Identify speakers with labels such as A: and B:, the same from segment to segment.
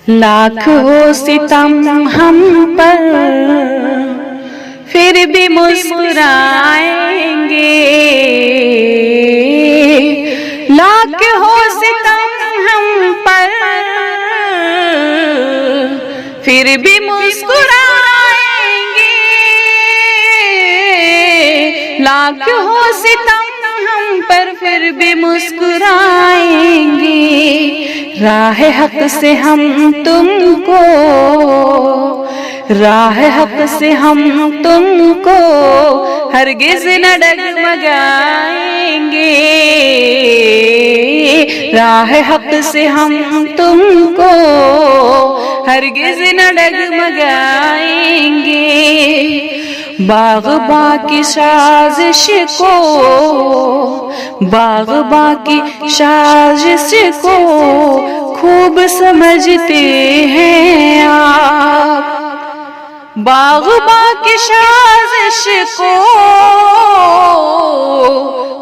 A: लाख हो सितम हम पर फिर भी मुस्कुराएंगे। लाख हो सितम हम पर फिर भी मुस्कुराएंगे। लाख हो सितम हम पर फिर भी मुस्कुराएंगे। राह हक से हम तुमको, राह हक से हम तुमको हरगिज न डगमगाएंगे। राह हक से हम तुमको हरगिज न डगमगाएंगे। बाग़बा की साजिश को, बाग़बा की साजिश को खूब समझते हैं आप। बाग़बा की साजिश को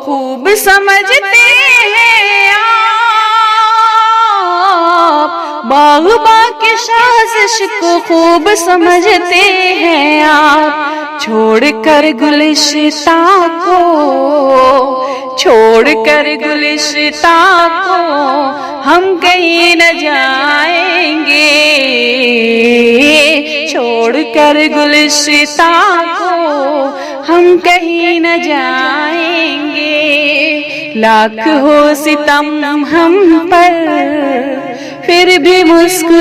A: खूब समझते हैं आप। बाग़बा की साजिश को खूब समझते हैं आप। छोड़कर गुलिस्ता को, छोड़कर गुलिस्ता को हम कहीं न जाएंगे। छोड़कर गुलिस्ता को हम कहीं न जाएंगे। लाख हो सितम हम पर फिर भी मुस्कुराएंगे।